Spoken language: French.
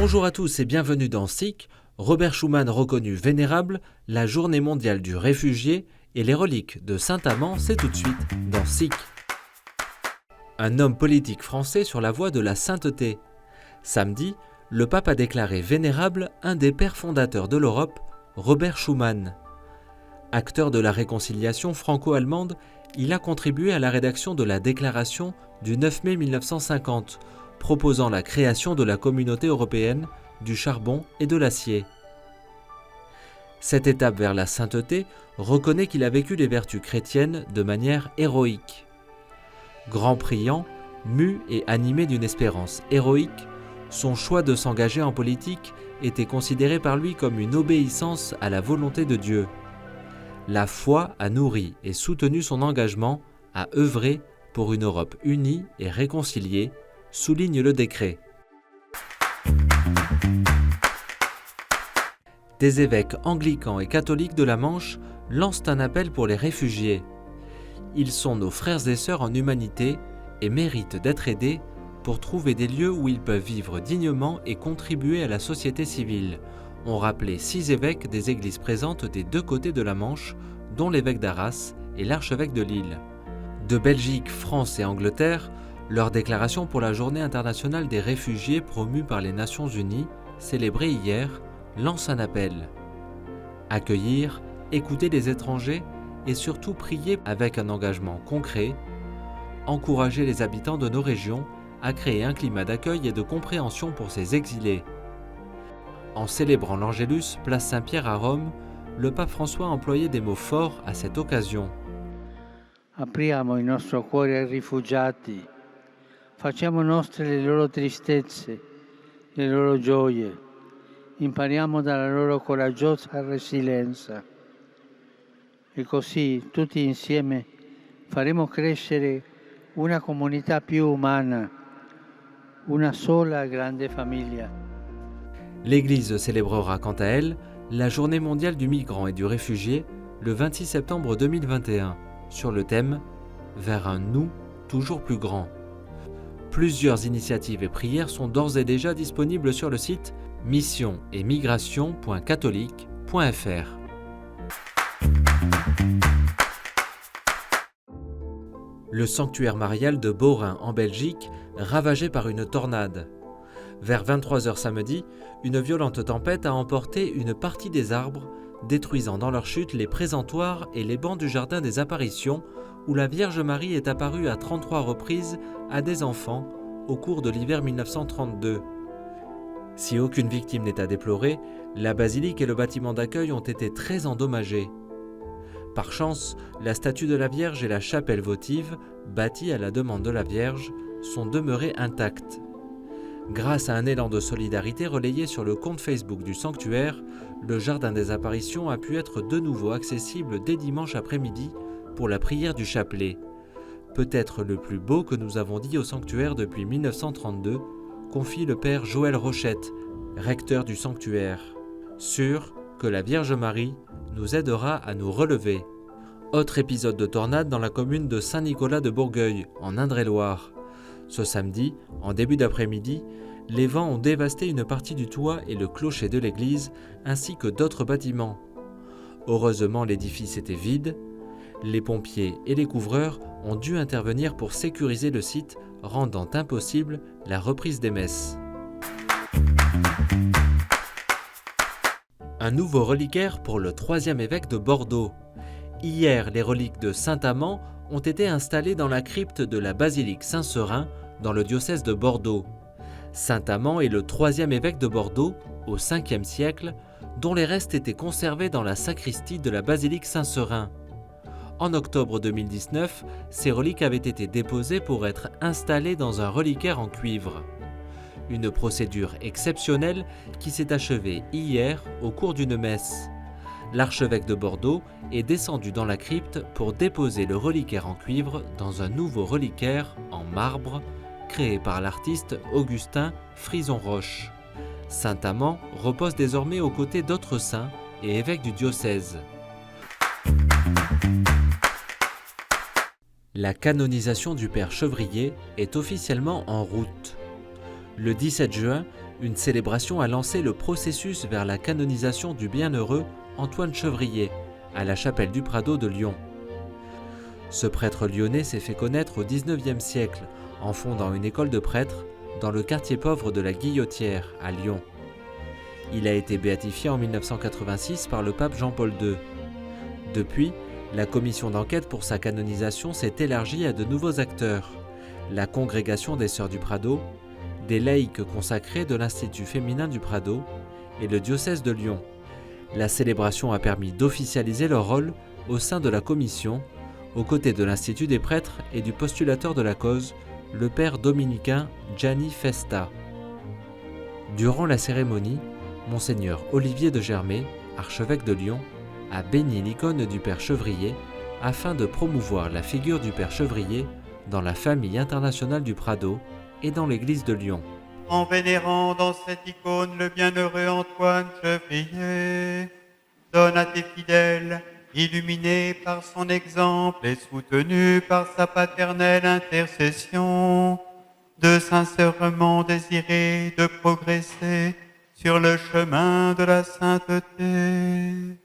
Bonjour à tous et bienvenue dans SIC. Robert Schuman reconnu vénérable, la journée mondiale du réfugié et les reliques de Saint-Amand, c'est tout de suite dans SIC. Un homme politique français sur la voie de la sainteté. Samedi, le pape a déclaré vénérable un des pères fondateurs de l'Europe, Robert Schuman. Acteur de la réconciliation franco-allemande, il a contribué à la rédaction de la déclaration du 9 mai 1950, proposant la création de la communauté européenne du charbon et de l'acier. Cette étape vers la sainteté reconnaît qu'il a vécu les vertus chrétiennes de manière héroïque. Grand priant, mu et animé d'une espérance héroïque, son choix de s'engager en politique était considéré par lui comme une obéissance à la volonté de Dieu. La foi a nourri et soutenu son engagement à œuvrer pour une Europe unie et réconciliée, souligne le décret. Des évêques anglicans et catholiques de la Manche lancent un appel pour les réfugiés. Ils sont nos frères et sœurs en humanité et méritent d'être aidés pour trouver des lieux où ils peuvent vivre dignement et contribuer à la société civile, ont rappelé 6 évêques des églises présentes des deux côtés de la Manche, dont l'évêque d'Arras et l'archevêque de Lille. De Belgique, France et Angleterre, leur déclaration pour la Journée internationale des réfugiés promue par les Nations Unies, célébrée hier, lance un appel. Accueillir, écouter les étrangers et surtout prier avec un engagement concret, encourager les habitants de nos régions à créer un climat d'accueil et de compréhension pour ces exilés. En célébrant l'Angélus, place Saint-Pierre à Rome, le pape François a employé des mots forts à cette occasion. Apriamo il nostro cuore ai rifugiati, facciamo nostre le loro tristezze, le loro gioie, impariamo dalla loro coraggiosa resilienza. E così, tutti insieme, faremo crescere una comunità più umana, una sola grande famiglia. L'Église célébrera quant à elle la Journée mondiale du migrant et du réfugié le 26 septembre 2021 sur le thème « Vers un nous toujours plus grand ». Plusieurs initiatives et prières sont d'ores et déjà disponibles sur le site mission-et-migration.catholique.fr. Le sanctuaire marial de Beaurain en Belgique, ravagé par une tornade. Vers 23h samedi, une violente tempête a emporté une partie des arbres, détruisant dans leur chute les présentoirs et les bancs du jardin des apparitions où la Vierge Marie est apparue à 33 reprises à des enfants au cours de l'hiver 1932. Si aucune victime n'est à déplorer, la basilique et le bâtiment d'accueil ont été très endommagés. Par chance, la statue de la Vierge et la chapelle votive, bâtie à la demande de la Vierge, sont demeurées intactes. Grâce à un élan de solidarité relayé sur le compte Facebook du sanctuaire, le jardin des apparitions a pu être de nouveau accessible dès dimanche après-midi pour la prière du chapelet. Peut-être le plus beau que nous avons dit au sanctuaire depuis 1932, confie le père Joël Rochette, recteur du sanctuaire, sûr que la Vierge Marie nous aidera à nous relever. Autre épisode de tornade dans la commune de Saint-Nicolas de Bourgueil, en Indre-et-Loire. Ce samedi, en début d'après-midi, les vents ont dévasté une partie du toit et le clocher de l'église, ainsi que d'autres bâtiments. Heureusement, l'édifice était vide. Les pompiers et les couvreurs ont dû intervenir pour sécuriser le site, rendant impossible la reprise des messes. Un nouveau reliquaire pour le 3e évêque de Bordeaux. Hier, les reliques de Saint-Amand ont été installées dans la crypte de la basilique Saint-Seurin, dans le diocèse de Bordeaux. Saint-Amand est le 3e évêque de Bordeaux, au 5e siècle, dont les restes étaient conservés dans la sacristie de la basilique Saint-Seurin. En octobre 2019, ces reliques avaient été déposées pour être installées dans un reliquaire en cuivre. Une procédure exceptionnelle qui s'est achevée hier au cours d'une messe. L'archevêque de Bordeaux est descendu dans la crypte pour déposer le reliquaire en cuivre dans un nouveau reliquaire en marbre créé par l'artiste Augustin Frison-Roche. Saint-Amand repose désormais aux côtés d'autres saints et évêques du diocèse. La canonisation du père Chevrier est officiellement en route. Le 17 juin, une célébration a lancé le processus vers la canonisation du bienheureux Antoine Chevrier, à la chapelle du Prado de Lyon. Ce prêtre lyonnais s'est fait connaître au XIXe siècle en fondant une école de prêtres dans le quartier pauvre de la Guillotière, à Lyon. Il a été béatifié en 1986 par le pape Jean-Paul II. Depuis, la commission d'enquête pour sa canonisation s'est élargie à de nouveaux acteurs, la Congrégation des Sœurs du Prado, des laïcs consacrés de l'Institut féminin du Prado et le diocèse de Lyon. La célébration a permis d'officialiser leur rôle au sein de la commission, aux côtés de l'Institut des prêtres et du postulateur de la cause, le père dominicain Gianni Festa. Durant la cérémonie, Monseigneur Olivier de Germay, archevêque de Lyon, a béni l'icône du Père Chevrier afin de promouvoir la figure du Père Chevrier dans la famille internationale du Prado et dans l'église de Lyon. En vénérant dans cette icône le bienheureux Antoine Chevrier, donne à tes fidèles, illuminés par son exemple et soutenus par sa paternelle intercession, de sincèrement désirer de progresser sur le chemin de la sainteté.